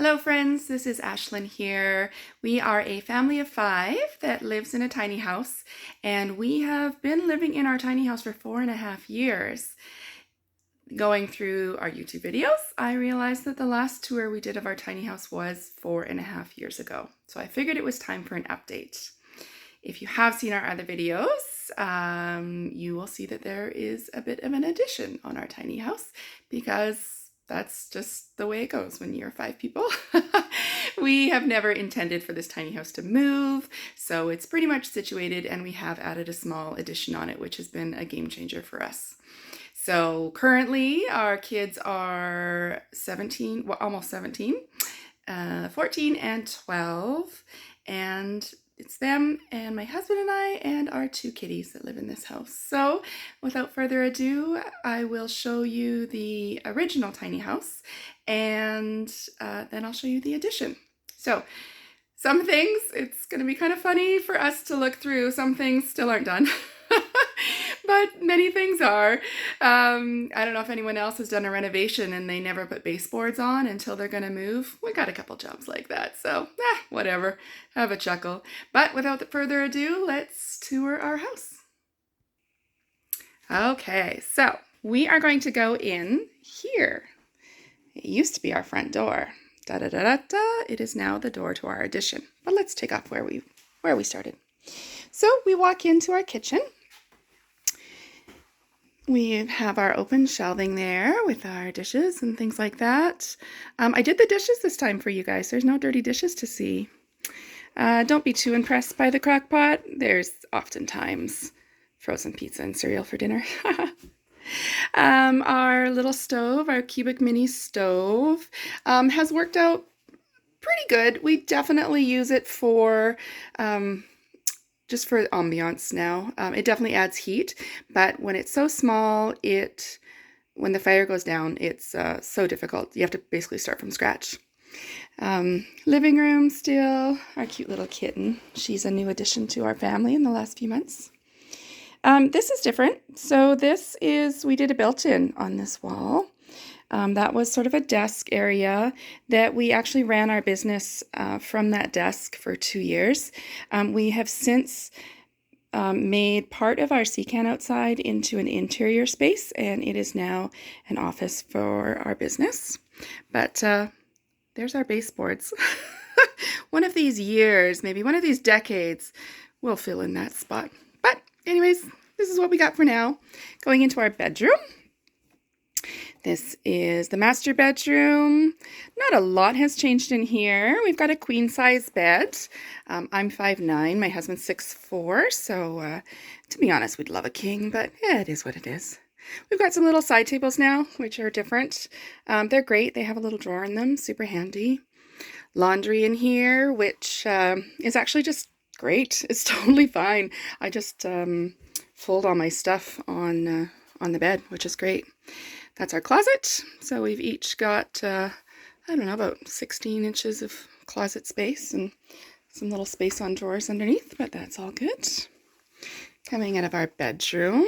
Hello friends, this is Ashlyn here. We are a family of 5 that lives in a tiny house, and we have been living in our tiny house for 4.5 years. Going through our YouTube videos, I realized that the last tour we did of our tiny house was 4.5 years ago. So I figured it was time for an update. If you have seen our other videos, you will see that there is a bit of an addition on our tiny house because that's just the way it goes when you're 5 people. We have never intended for this tiny house to move, so it's pretty much situated, and we have added a small addition on it, which has been a game changer for us. So currently our kids are 17, well, almost 17, 14 and 12, and it's them and my husband and I and our 2 kitties that live in this house. So without further ado, I will show you the original tiny house, and then I'll show you the addition. So some things, it's going to be kind of funny for us to look through. Some things still aren't done. But many things are. I don't know if anyone else has done a renovation and they never put baseboards on until they're going to move. We got a couple jobs like that, so whatever. Have a chuckle. But without further ado, let's tour our house. Okay, so we are going to go in here. It used to be our front door. It is now the door to our addition. But let's take off where we started. So we walk into our kitchen. We have our open shelving there with our dishes and things like that. I did the dishes this time for you guys. There's no dirty dishes to see. Don't be too impressed by the crock pot. There's oftentimes frozen pizza and cereal for dinner. Our little stove, our cubic mini stove, has worked out pretty good. We definitely use it for just for ambiance now. It definitely adds heat, but when it's so small, when the fire goes down, it's so difficult. You have to basically start from scratch. Living room still, our cute little kitten. She's a new addition to our family in the last few months. This is different. So we did a built-in on this wall. That was sort of a desk area that we actually ran our business from that desk for 2 years. We have since made part of our sea can outside into an interior space, and it is now an office for our business. But there's our baseboards. One of these years, maybe one of these decades, we'll fill in that spot. But anyways, this is what we got for now. Going into our bedroom. This is the master bedroom. Not a lot has changed in here. We've got a queen size bed. I'm 5'9", my husband's 6'4", so to be honest, we'd love a king, but it is what it is. We've got some little side tables now, which are different. They're great. They have a little drawer in them, super handy. Laundry in here, which is actually just great. It's totally fine. I just fold all my stuff on the bed, which is great. That's our closet. So we've each got, I don't know, about 16 inches of closet space and some little space on drawers underneath, but that's all good. Coming out of our bedroom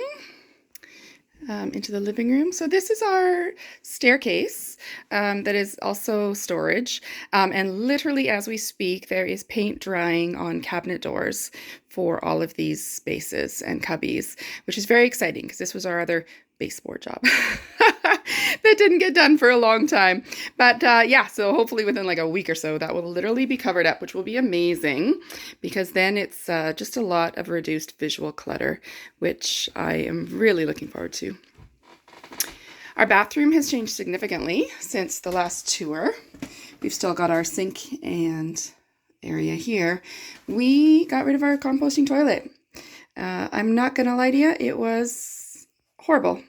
into the living room. So this is our staircase that is also storage. And literally as we speak, there is paint drying on cabinet doors for all of these spaces and cubbies, which is very exciting because this was our other baseboard job that didn't get done for a long time. But yeah, so hopefully within like a week or so, that will literally be covered up, which will be amazing because then it's just a lot of reduced visual clutter, which I am really looking forward to. Our bathroom has changed significantly since the last tour. We've still got our sink and area here. We got rid of our composting toilet. I'm not gonna lie to you, it was horrible.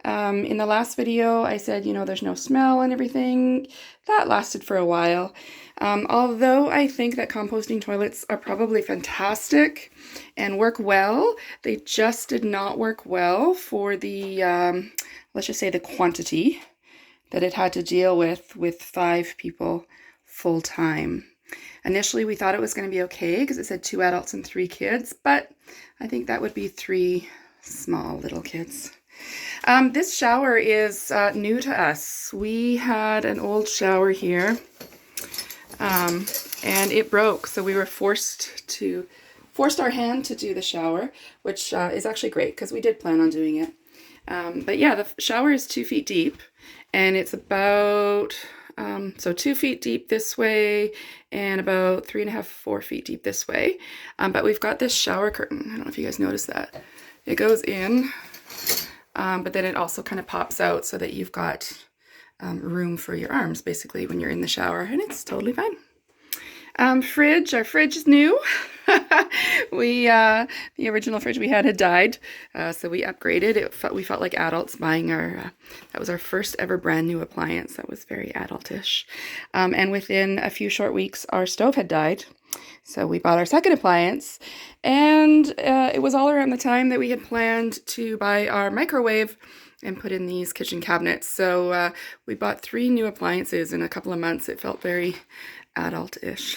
In the last video, I said, there's no smell and everything. That lasted for a while. Although I think that composting toilets are probably fantastic and work well, they just did not work well for the, let's just say the quantity that it had to deal with 5 people full time. Initially, we thought it was going to be okay because it said 2 adults and 3 kids, but I think that would be 3 small little kids. This shower is new to us. We had an old shower here and it broke. So we were forced our hand to do the shower, which is actually great because we did plan on doing it. But yeah, the shower is 2 feet deep, and it's about so 2 feet deep this way and about 3.5, 4 feet deep this way. But we've got this shower curtain. I don't know if you guys noticed that. It goes in, but then it also kind of pops out so that you've got room for your arms basically when you're in the shower, and it's totally fine. Fridge. Our fridge is new. The original fridge we had died, so we upgraded. We felt like adults buying that was our first ever brand new appliance. That was very adultish. And within a few short weeks, our stove had died. So we bought our second appliance, and it was all around the time that we had planned to buy our microwave and put in these kitchen cabinets. So we bought 3 new appliances in a couple of months. It felt very adult-ish.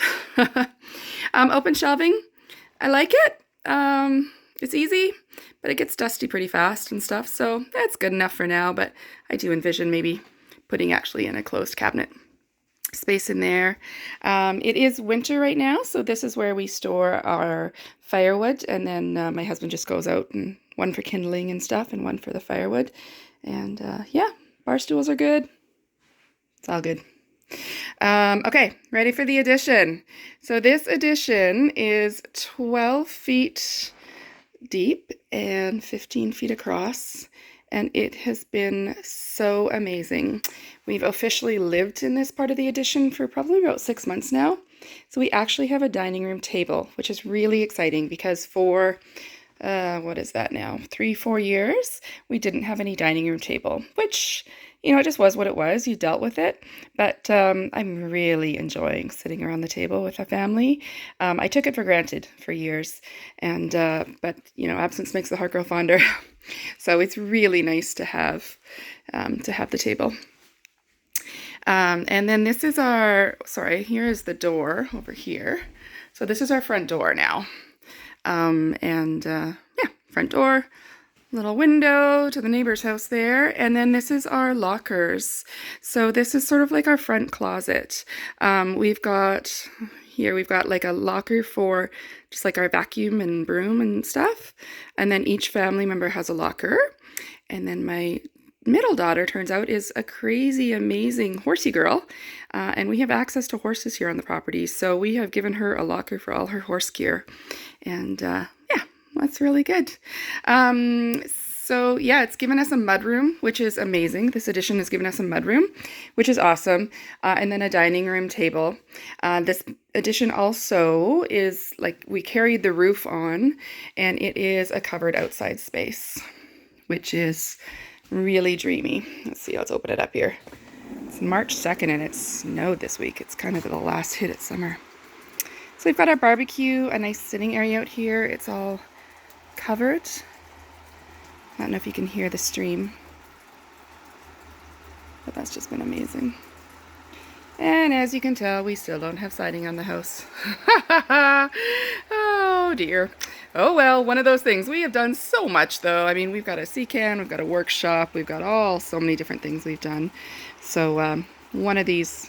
Open shelving. I like it. It's easy, but it gets dusty pretty fast and stuff. So that's good enough for now, but I do envision maybe putting actually in a closed cabinet space in there. It is winter right now, so this is where we store our firewood, and then my husband just goes out, and one for kindling and stuff and one for the firewood. And yeah, bar stools are good. It's all good. Okay, ready for the addition. So this addition is 12 feet deep and 15 feet across, and it has been so amazing. We've officially lived in this part of the addition for probably about 6 months now. So we actually have a dining room table, which is really exciting because for what is that now? 3-4 years, we didn't have any dining room table, which, you know, it just was what it was. You dealt with it. But I'm really enjoying sitting around the table with a family. I took it for granted for years, and but you know, absence makes the heart grow fonder. So it's really nice to have the table. And then this is here is the door over here. So this is our front door now. Yeah, front door, little window to the neighbor's house there. And then this is our lockers. So this is sort of like our front closet. We've got like a locker for just like our vacuum and broom and stuff. And then each family member has a locker. And then my middle daughter, turns out, is a crazy, amazing horsey girl. And we have access to horses here on the property. So we have given her a locker for all her horse gear. And yeah, that's really good. So yeah, it's given us a mudroom, which is amazing. This addition has given us a mudroom, which is awesome. And then a dining room table. This addition also is like we carried the roof on, and it is a covered outside space, which is really dreamy. Let's see, let's open it up here. It's March 2nd and it snowed this week. It's kind of the last hit at summer. So we've got our barbecue, a nice sitting area out here. It's all covered. I don't know if you can hear the stream, but that's just been amazing. And as you can tell, we still don't have siding on the house. Oh dear. Oh well, one of those things. We have done so much though. I mean, we've got a C-can, we've got a workshop, we've got so many different things we've done. So one of these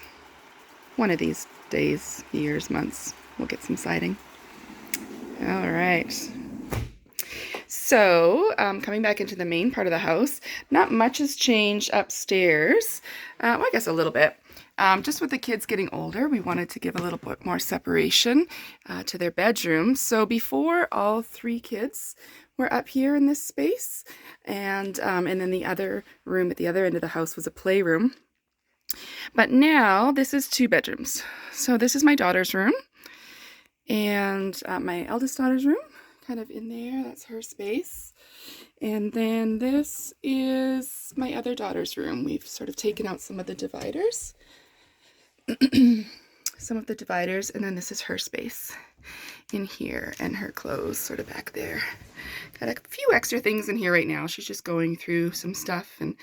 days, years, months, we'll get some siding. All right. So coming back into the main part of the house, not much has changed upstairs. Well, I guess a little bit. Just with the kids getting older, we wanted to give a little bit more separation to their bedrooms. So before, all 3 kids were up here in this space, and then the other room at the other end of the house was a playroom. But now this is 2 bedrooms. So this is my daughter's room, and my eldest daughter's room, kind of in there. That's her space. And then this is my other daughter's room. We've sort of taken out some of the dividers. And then this is her space in here, and her clothes sort of back there. Got a few extra things in here right now. She's just going through some stuff and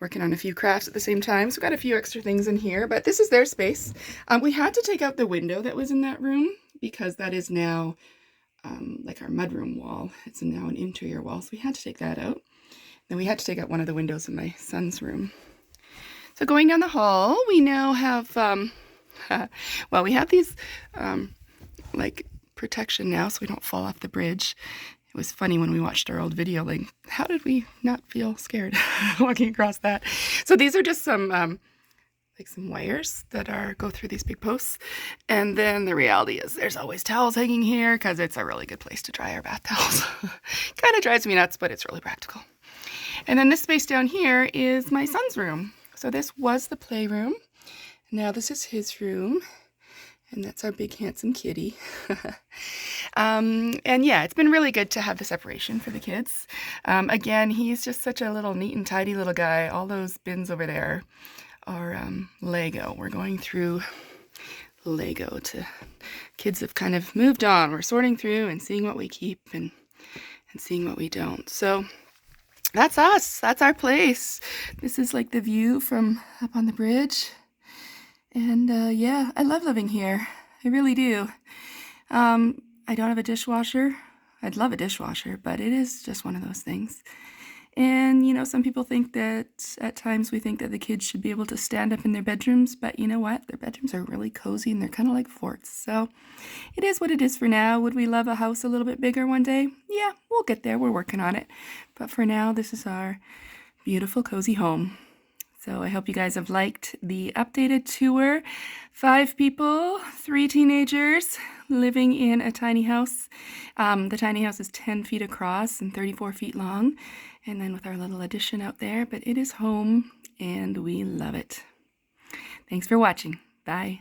working on a few crafts at the same time. So got a few extra things in here, but this is their space. We had to take out the window that was in that room because that is now like our mudroom wall. It's now an interior wall, so we had to take that out. Then we had to take out one of the windows in my son's room. So going down the hall, we now have Well, we have these like protection now so we don't fall off the bridge. It was funny when we watched our old video, like, how did we not feel scared walking across that? So these are just some like some wires that go through these big posts. And then the reality is there's always towels hanging here because it's a really good place to dry our bath towels. Kind of drives me nuts, but it's really practical. And then this space down here is my son's room. So this was the playroom. Now this is his room. And that's our big handsome kitty. And yeah, it's been really good to have the separation for the kids. Again, he's just such a little neat and tidy little guy. All those bins over there are Lego. We're going through Lego kids have kind of moved on. We're sorting through and seeing what we keep and seeing what we don't. So that's us. That's our place. This is like the view from up on the bridge. And yeah, I love living here. I really do. I don't have a dishwasher. I'd love a dishwasher, but it is just one of those things. And, you know, some people think that at times we think that the kids should be able to stand up in their bedrooms, but you know what? Their bedrooms are really cozy and they're kind of like forts. So it is what it is for now. Would we love a house a little bit bigger one day? Yeah, we'll get there. We're working on it. But for now, this is our beautiful, cozy home. So I hope you guys have liked the updated tour. 5 people, 3 teenagers living in a tiny house. The tiny house is 10 feet across and 34 feet long. And then with our little addition out there, but it is home and we love it. Thanks for watching. Bye.